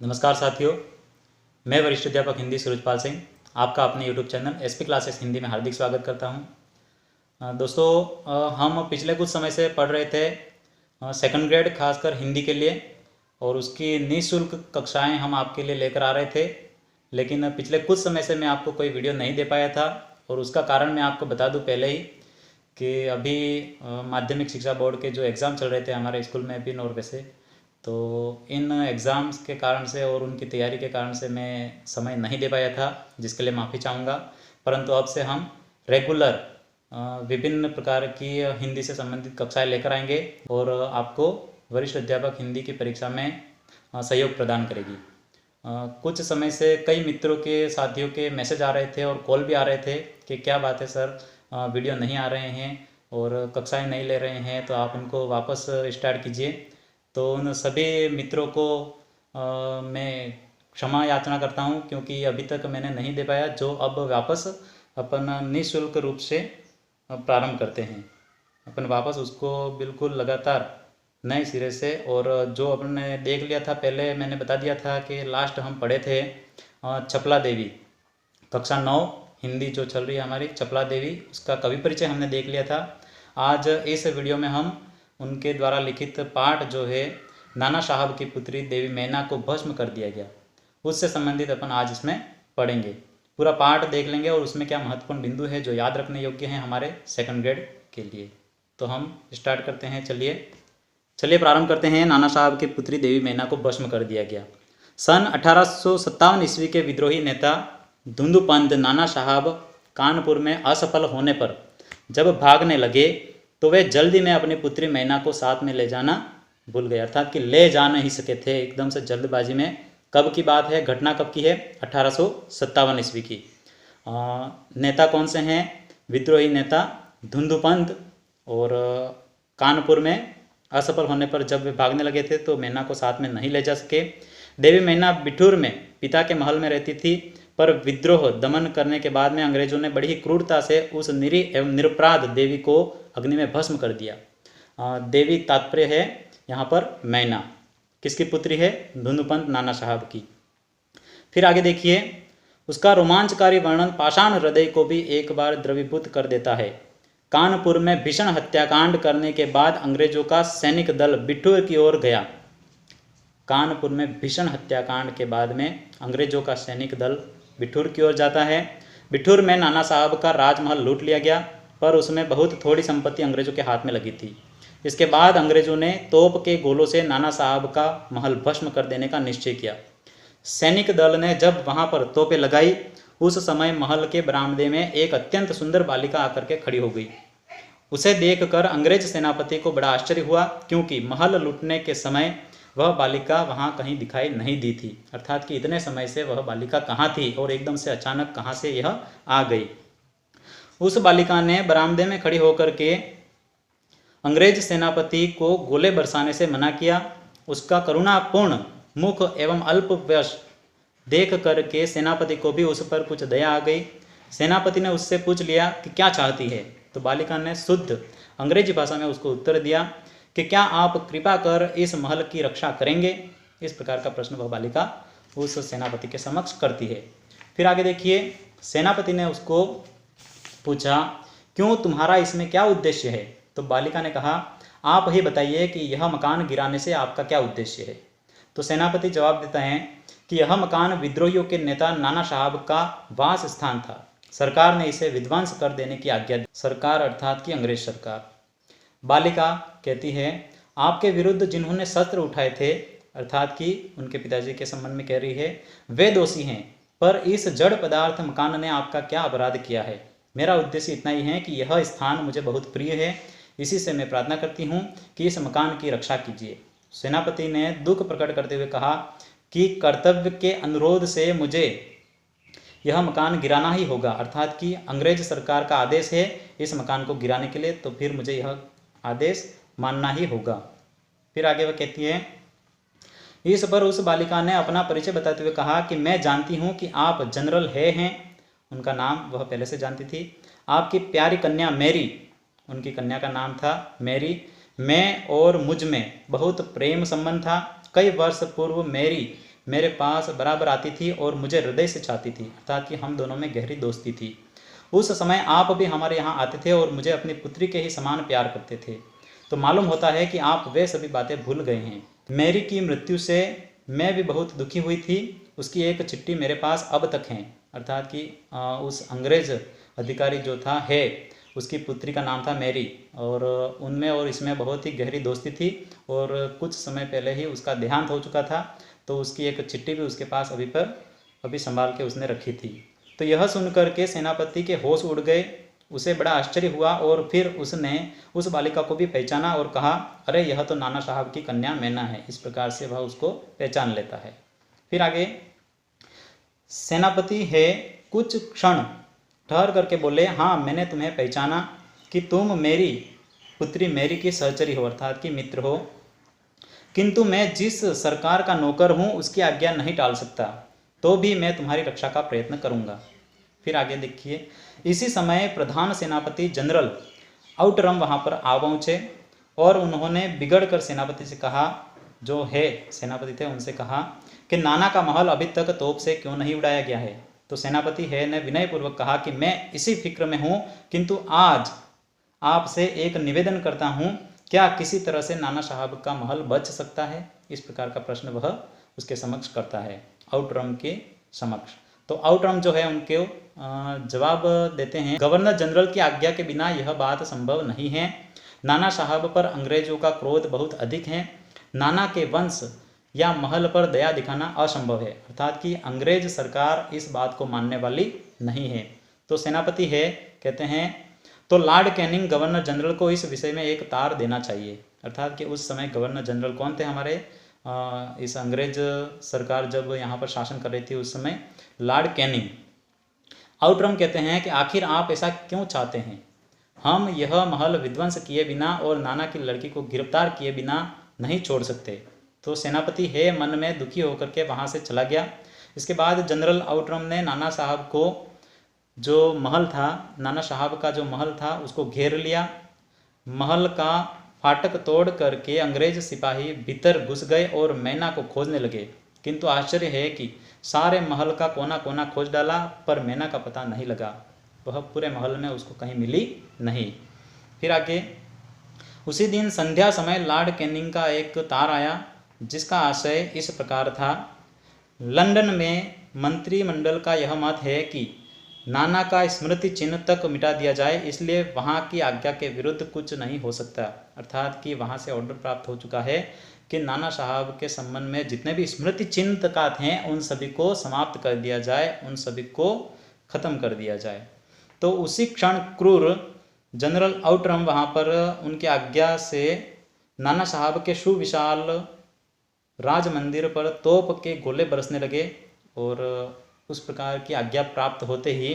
नमस्कार साथियों, मैं वरिष्ठ अध्यापक हिंदी सूरजपाल सिंह आपका अपने YouTube channel SP classes Hindi में हार्दिक स्वागत करता हूं। दोस्तों, हम पिछले कुछ समय से पढ़ रहे थे सेकंड ग्रेड खासकर हिंदी के लिए, और उसकी निःशुल्क कक्षाएं हम आपके लिए लेकर आ रहे थे। लेकिन पिछले कुछ समय से मैं आपको कोई वीडियो नहीं दे पाया था, और उसका कारण मैं आपको बता दूं पहले ही कि अभी माध्यमिक शिक्षा बोर्ड के जो एग्ज़ाम चल रहे थे हमारे स्कूल में भी और वैसे, तो इन एग्ज़ाम्स के कारण से और उनकी तैयारी के कारण से मैं समय नहीं दे पाया था, जिसके लिए माफ़ी चाहूँगा। परंतु अब से हम रेगुलर विभिन्न प्रकार की हिंदी से संबंधित कक्षाएं लेकर आएंगे और आपको वरिष्ठ अध्यापक हिंदी की परीक्षा में सहयोग प्रदान करेगी। कुछ समय से कई मित्रों के साथियों के मैसेज आ रहे थे और कॉल भी आ रहे थे कि क्या बात है सर, वीडियो नहीं आ रहे हैं और कक्षाएं नहीं ले रहे हैं, तो आप उनको वापस स्टार्ट कीजिए। तो उन सभी मित्रों को मैं क्षमा याचना करता हूं, क्योंकि अभी तक मैंने नहीं दे पाया, जो अब वापस अपन निःशुल्क रूप से प्रारंभ करते हैं। अपन वापस उसको बिल्कुल लगातार नए सिरे से, और जो अपन ने देख लिया था पहले, मैंने बता दिया था कि लास्ट हम पढ़े थे चपला देवी, कक्षा 9 हिंदी जो चल रही है हमारी, चपला देवी, उसका कवि परिचय हमने देख लिया था। आज इस वीडियो में हम उनके द्वारा लिखित पाठ जो है नाना साहब की पुत्री देवी मैना को भस्म कर दिया गया, उससे संबंधित अपन आज इसमें पढ़ेंगे। पूरा पाठ देख लेंगे और उसमें क्या महत्वपूर्ण बिंदु है जो याद रखने योग्य हैं हमारे सेकंड ग्रेड के लिए। तो हम स्टार्ट करते हैं। चलिए प्रारंभ करते हैं। नाना साहब की पुत्री देवी मैना को भस्म कर दिया गया। सन 1857 ईस्वी के विद्रोही नेता धुंधुपंत नाना साहब कानपुर में असफल होने पर जब भागने लगे तो वे जल्दी में अपनी पुत्री मैना को साथ में ले जाना भूल गए, अर्थात कि ले जा नहीं सके थे एकदम से जल्दबाजी में। कब की बात है, घटना कब की है? 1857 ईस्वी की। नेता कौन से हैं? विद्रोही नेता धुंधुपंत। और कानपुर में असफल होने पर जब वे भागने लगे थे तो मैना को साथ में नहीं ले जा सके। देवी मैना बिठूर में पिता के महल में रहती थी, पर विद्रोह दमन करने के बाद में अंग्रेजों ने बड़ी ही क्रूरता से उस निरीह एवं निरपराध देवी को अग्नि में भस्म कर दिया। देवी तात्पर्य है यहाँ पर मैना, किसकी पुत्री है? धुंधुपंत नाना साहब की। फिर आगे देखिए, उसका रोमांचकारी वर्णन पाषाण हृदय को भी एक बार द्रवीभूत कर देता है। कानपुर में भीषण हत्याकांड करने के बाद अंग्रेजों का सैनिक दल बिठूर की ओर गया। कानपुर में भीषण हत्याकांड के बाद में अंग्रेजों का सैनिक दल बिठूर की ओर जाता है। बिठूर में नाना साहब का राजमहल लूट लिया गया, पर उसमें बहुत थोड़ी संपत्ति अंग्रेजों के हाथ में लगी थी। इसके बाद अंग्रेजों ने तोप के गोलों से नाना साहब का महल भस्म कर देने का निश्चय किया। सैनिक दल ने जब वहां पर तोपें लगाई, उस समय महल के बरामदे में एक अत्यंत सुंदर बालिका आकर के खड़ी हो गई। उसे देखकर अंग्रेज सेनापति को बड़ा आश्चर्य हुआ, क्योंकि महल लूटने के समय वह बालिका वहां कहीं दिखाई नहीं दी थी, अर्थात कि इतने समय से वह बालिका कहाँ थी और एकदम से अचानक कहाँ से यह आ गई। उस बालिका ने बरामदे में खड़ी होकर के अंग्रेज सेनापति को गोले बरसाने से मना किया। उसका करुणापूर्ण मुख एवं अल्प वयस देख करके सेनापति को भी उस पर कुछ दया आ गई। सेनापति ने उससे पूछ लिया कि क्या चाहती है, तो बालिका ने शुद्ध अंग्रेजी भाषा में उसको उत्तर दिया कि क्या आप कृपा कर इस महल की रक्षा करेंगे। इस प्रकार का प्रश्न वह बालिका उस सेनापति के समक्ष करती है। फिर आगे देखिए, सेनापति ने उसको पूछा, क्यों, तुम्हारा इसमें क्या उद्देश्य है? तो बालिका ने कहा, आप ही बताइए कि यह मकान गिराने से आपका क्या उद्देश्य है। तो सेनापति जवाब देता है कि यह मकान विद्रोहियों के नेता नाना साहब का वास स्थान था। सरकार ने इसे विध्वंस कर देने की आज्ञा दी। सरकार अर्थात कि अंग्रेज सरकार। बालिका कहती है, आपके विरुद्ध जिन्होंने शस्त्र उठाए थे, अर्थात कि उनके पिताजी के संबंध में कह रही है, वे दोषी हैं, पर इस जड़ पदार्थ मकान ने आपका क्या अपराध किया है? मेरा उद्देश्य इतना ही है कि यह स्थान मुझे बहुत प्रिय है, इसी से मैं प्रार्थना करती हूँ कि इस मकान की रक्षा कीजिए। सेनापति ने दुख प्रकट करते हुए कहा कि कर्तव्य के अनुरोध से मुझे यह मकान गिराना ही होगा, अर्थात कि अंग्रेज सरकार का आदेश है इस मकान को गिराने के लिए, तो फिर मुझे यह आदेश मानना ही होगा। फिर आगे वह कहती है, इस पर उस बालिका ने अपना परिचय बताते हुए कहा कि मैं जानती हूँ कि आप जनरल हैं। उनका नाम वह पहले से जानती थी। आपकी प्यारी कन्या मैरी, उनकी कन्या का नाम था मैरी, मैं और मुझ में बहुत प्रेम संबंध था। कई वर्ष पूर्व मैरी मेरे पास बराबर आती थी और मुझे हृदय से चाहती थी, अर्थात कि हम दोनों में गहरी दोस्ती थी। उस समय आप भी हमारे यहाँ आते थे और मुझे अपनी पुत्री के ही समान प्यार करते थे। तो मालूम होता है कि आप वे सभी बातें भूल गए हैं। मेरी की मृत्यु से मैं भी बहुत दुखी हुई थी। उसकी एक चिट्ठी मेरे पास अब तक है, अर्थात कि उस अंग्रेज अधिकारी जो था है, उसकी पुत्री का नाम था मैरी, और उनमें और इसमें बहुत ही गहरी दोस्ती थी और कुछ समय पहले ही उसका देहांत हो चुका था। तो उसकी एक चिट्ठी भी उसके पास अभी संभाल के उसने रखी थी। तो यह सुनकर के सेनापति के होश उड़ गए। उसे बड़ा आश्चर्य हुआ और फिर उसने उस बालिका को भी पहचाना और कहा, अरे यह तो नाना साहब की कन्या मैना है। इस प्रकार से वह उसको पहचान लेता है। फिर आगे सेनापति है कुछ क्षण ठहर करके बोले, हाँ मैंने तुम्हें पहचाना कि तुम मेरी पुत्री मेरी की सहचरी हो, अर्थात कि मित्र हो, किंतु मैं जिस सरकार का नौकर हूँ उसकी आज्ञा नहीं टाल सकता, तो भी मैं तुम्हारी रक्षा का प्रयत्न करूँगा। फिर आगे देखिए, इसी समय प्रधान सेनापति जनरल आउटरम वहाँ पर आ पहुँचे और उन्होंने बिगड़ कर सेनापति से कहा, जो है सेनापति थे उनसे कहा कि नाना का महल अभी तक तोप से क्यों नहीं उड़ाया गया है। तो सेनापति है ने विनयपूर्वक कहा कि मैं इसी फिक्र में हूँ, किंतु आज आपसे एक निवेदन करता हूँ, क्या किसी तरह से नाना साहब का महल बच सकता है। इस प्रकार का प्रश्न वह उसके समक्ष करता है, आउटरम के समक्ष। तो आउटरम जो है उनके जवाब देते हैं, गवर्नर जनरल की आज्ञा के बिना यह बात संभव नहीं है। नाना साहब पर अंग्रेजों का क्रोध बहुत अधिक है। नाना के वंश या महल पर दया दिखाना असंभव है, अर्थात कि अंग्रेज सरकार इस बात को मानने वाली नहीं है। तो सेनापति है कहते हैं, तो लॉर्ड कैनिंग गवर्नर जनरल को इस विषय में एक तार देना चाहिए, अर्थात कि उस समय गवर्नर जनरल कौन थे हमारे इस अंग्रेज सरकार जब यहाँ पर शासन कर रही थी उस समय, लॉर्ड कैनिंग। आउटरम कहते हैं कि आखिर आप ऐसा क्यों चाहते हैं। हम यह महल विध्वंस किए बिना और नाना की लड़की को गिरफ्तार किए बिना नहीं छोड़ सकते। तो सेनापति है मन में दुखी होकर के वहाँ से चला गया। इसके बाद जनरल आउटरम ने नाना साहब को जो महल था, नाना साहब का जो महल था उसको घेर लिया। महल का फाटक तोड़ करके अंग्रेज सिपाही भीतर घुस गए और मैना को खोजने लगे, किंतु आश्चर्य है कि सारे महल का कोना कोना खोज डाला पर मैना का पता नहीं लगा। वह पूरे महल में उसको कहीं मिली नहीं। फिर आगे उसी दिन संध्या समय लॉर्ड कैनिंग का एक तार आया जिसका आशय इस प्रकार था, लंदन में मंत्रिमंडल का यह मत है कि नाना का स्मृति चिन्ह तक मिटा दिया जाए, इसलिए वहाँ की आज्ञा के विरुद्ध कुछ नहीं हो सकता। अर्थात कि वहाँ से ऑर्डर प्राप्त हो चुका है कि नाना साहब के संबंध में जितने भी स्मृति चिन्ह तक हैं उन सभी को समाप्त कर दिया जाए, उन सभी को खत्म कर दिया जाए। तो उसी क्षण क्रूर जनरल आउटरम वहाँ पर उनकी आज्ञा से नाना साहब के सुविशाल राज मंदिर पर तोप के गोले बरसने लगे और उस प्रकार की आज्ञा प्राप्त होते ही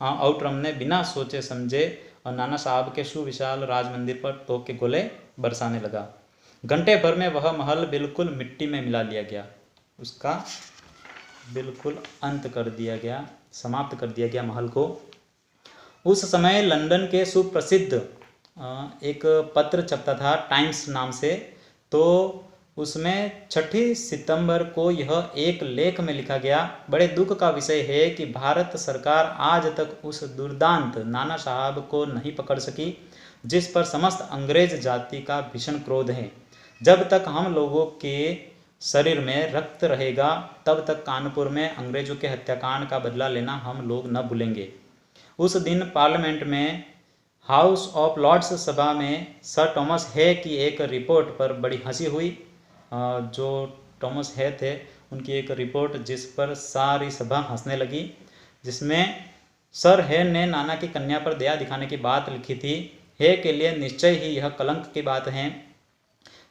आउटरम ने बिना सोचे समझे और नाना साहब के सुविशाल राज मंदिर पर तोप के गोले बरसाने लगा। घंटे भर में वह महल बिल्कुल मिट्टी में मिला लिया गया, उसका बिल्कुल अंत कर दिया गया, समाप्त कर दिया गया महल को। उस समय लंदन के सुप्रसिद्ध एक पत्र छपता था टाइम्स नाम से, तो उसमें 6 सितंबर को यह एक लेख में लिखा गया, बड़े दुख का विषय है कि भारत सरकार आज तक उस दुर्दांत नाना साहब को नहीं पकड़ सकी जिस पर समस्त अंग्रेज जाति का भीषण क्रोध है। जब तक हम लोगों के शरीर में रक्त रहेगा तब तक कानपुर में अंग्रेजों के हत्याकांड का बदला लेना हम लोग न भूलेंगे। उस दिन पार्लियामेंट में हाउस ऑफ लॉर्ड्स सभा में सर थॉमस है की एक रिपोर्ट पर बड़ी हंसी हुई। जो थॉमस है थे उनकी एक रिपोर्ट जिस पर सारी सभा हंसने लगी, जिसमें सर है ने नाना की कन्या पर दया दिखाने की बात लिखी थी। है के लिए निश्चय ही यह कलंक की बात है।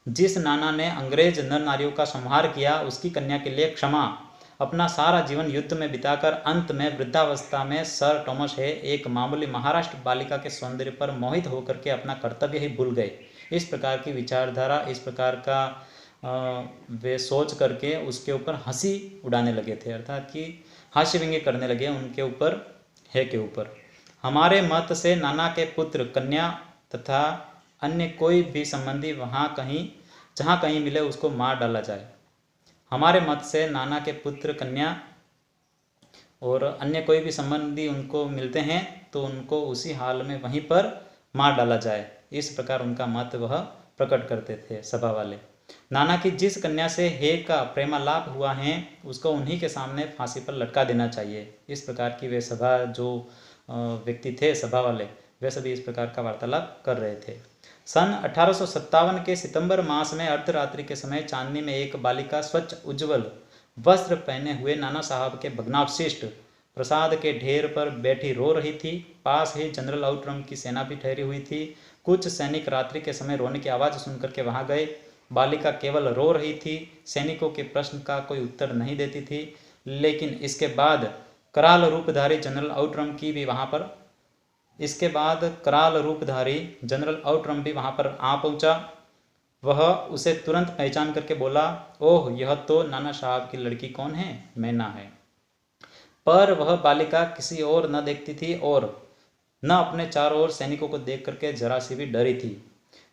जिस नाना ने अंग्रेज नर नारियों का संहार किया उसकी कन्या के लिए क्षमा, अपना सारा जीवन युद्ध में बिताकर अंत में वृद्धावस्था में सर थॉमस है एक मामूली महाराष्ट्र बालिका के सौंदर्य पर मोहित होकर के अपना कर्तव्य ही भूल गए। इस प्रकार की विचारधारा, इस प्रकार का वे सोच करके उसके ऊपर हंसी उड़ाने लगे थे, अर्थात कि हास्य व्यंग्य करने लगे उनके ऊपर, है के ऊपर। हमारे मत से नाना के पुत्र कन्या तथा अन्य कोई भी संबंधी वहाँ कहीं जहाँ कहीं मिले उसको मार डाला जाए। हमारे मत से नाना के पुत्र कन्या और अन्य कोई भी संबंधी उनको मिलते हैं तो उनको उसी हाल में वहीं पर मार डाला जाए। इस प्रकार उनका मत वह प्रकट करते थे सभा वाले। नाना की जिस कन्या से हे का प्रेमालाप हुआ है उसको उन्हीं के सामने फांसी पर लटका देना चाहिए। इस प्रकार की वे सभा जो व्यक्ति थे सभा वाले, वे सभी इस प्रकार का वार्तालाप कर रहे थे। सन 1857 के सितंबर मास में अर्धरात्रि के समय चांदनी में एक बालिका स्वच्छ उज्ज्वल वस्त्र पहने हुए नाना साहब के भग्नावशिष्ट प्रसाद के ढेर पर बैठी रो रही थी। पास ही जनरल आउटरम की सेना भी ठहरी हुई थी। कुछ सैनिक रात्रि के समय रोने की आवाज़ सुनकर के वहां गए। बालिका केवल रो रही थी, सैनिकों के प्रश्न का कोई उत्तर नहीं देती थी। लेकिन इसके बाद कराल रूपधारी जनरल आउटरम की भी वहां पर इसके बाद कराल रूपधारी जनरल आउटरम भी वहां पर आ पहुंचा। वह उसे तुरंत पहचान करके बोला, ओह यह तो नाना साहब की लड़की कौन है? मैना है। पर वह बालिका किसी और न देखती थी और न अपने चारों ओर सैनिकों को देख करके जरा सी भी डरी थी।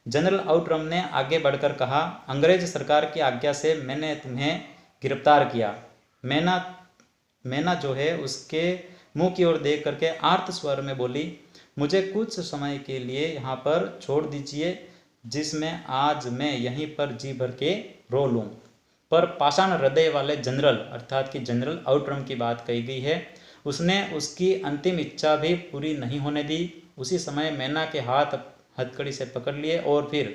जनरल आउटरम ने आगे बढ़कर कहा, अंग्रेज सरकार की आज्ञा से मैंने तुम्हें गिरफ्तार किया। मैना जो है उसके मुंह की ओर देख करके आर्त स्वर में बोली, मुझे कुछ समय के लिए यहाँ पर छोड़ दीजिए जिसमें आज मैं यहीं पर जी भर के रो लूँ। पर पाषाण हृदय वाले जनरल अर्थात कि जनरल आउटरम की बात कही गई है, उसने उसकी अंतिम इच्छा भी पूरी नहीं होने दी। उसी समय मैना के हाथ हथकड़ी से पकड़ लिए और फिर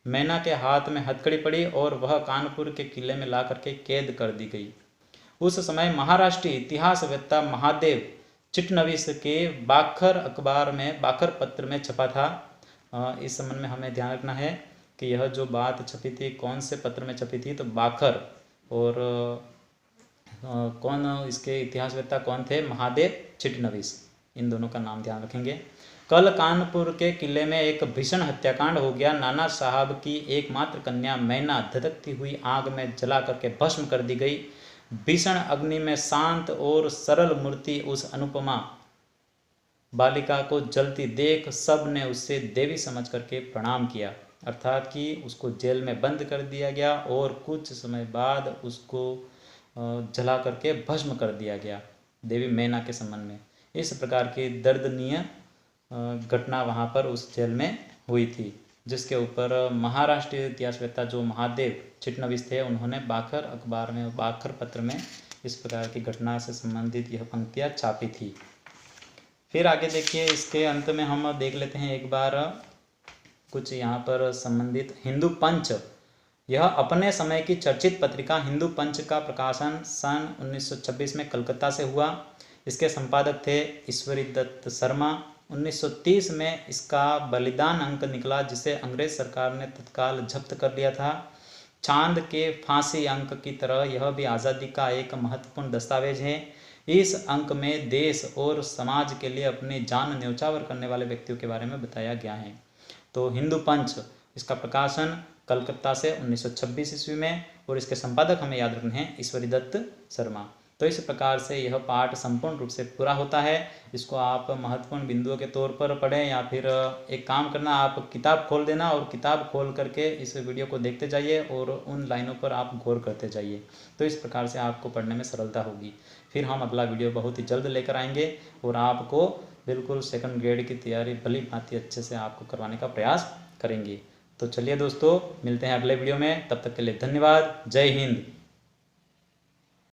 मैना के हाथ में हथकड़ी पड़ी और वह कानपुर के किले में ला करके कैद कर दी गई। उस समय महाराष्ट्रीय इतिहासवेत्ता महादेव चिटनवीस के बाखर अखबार में बाखर पत्र में छपा था। इस संबंध में हमें ध्यान रखना है कि यह जो बात छपी थी कौन से पत्र में छपी थी, तो बाखर, और कौन इसके इतिहासवेत्ता कौन थे? महादेव चिटनवीस। इन दोनों का नाम ध्यान रखेंगे। कल कानपुर के किले में एक भीषण हत्याकांड हो गया। नाना साहब की एकमात्र कन्या मैना धधकती हुई आग में जला करके भस्म कर दी गई। भीषण अग्नि में शांत और सरल मूर्ति उस अनुपमा बालिका को जलती देख सब ने उससे देवी समझ करके प्रणाम किया। अर्थात कि उसको जेल में बंद कर दिया गया और कुछ समय बाद उसको जला करके भस्म कर दिया गया देवी मैना के संबंध में। इस प्रकार की दर्दनीय घटना वहाँ पर उस जेल में हुई थी, जिसके ऊपर महाराष्ट्रीय इतिहासवेत्ता जो महादेव चिटनवीस थे उन्होंने बाखर अखबार में बाखर पत्र में इस प्रकार की घटना से संबंधित यह पंक्तियाँ छापी थी। फिर आगे देखिए, इसके अंत में हम देख लेते हैं एक बार कुछ यहाँ पर संबंधित हिंदू पंच। यह अपने समय की चर्चित पत्रिका हिंदू पंच का प्रकाशन सन 1926 में कलकत्ता से हुआ। इसके संपादक थे ईश्वरी दत्त शर्मा। 1930 में इसका बलिदान अंक निकला जिसे अंग्रेज सरकार ने तत्काल जब्त कर लिया था। चांद के फांसी अंक की तरह यह भी आज़ादी का एक महत्वपूर्ण दस्तावेज है। इस अंक में देश और समाज के लिए अपनी जान न्यौछावर करने वाले व्यक्तियों के बारे में बताया गया है। तो हिंदू पंच, इसका प्रकाशन कलकत्ता से 1926 ईस्वी में, और इसके संपादक हमें याद रखने हैं ईश्वरी दत्त शर्मा। तो इस प्रकार से यह पाठ संपूर्ण रूप से पूरा होता है। इसको आप महत्वपूर्ण बिंदुओं के तौर पर पढ़ें या फिर एक काम करना, आप किताब खोल देना और किताब खोल करके इस वीडियो को देखते जाइए और उन लाइनों पर आप गौर करते जाइए। तो इस प्रकार से आपको पढ़ने में सरलता होगी। फिर हम अगला वीडियो बहुत ही जल्द लेकर आएंगे और आपको बिल्कुल सेकंड ग्रेड की तैयारी भली भांति अच्छे से आपको करवाने का प्रयास करेंगे। तो चलिए दोस्तों, मिलते हैं अगले वीडियो में। तब तक के लिए धन्यवाद। जय हिंद।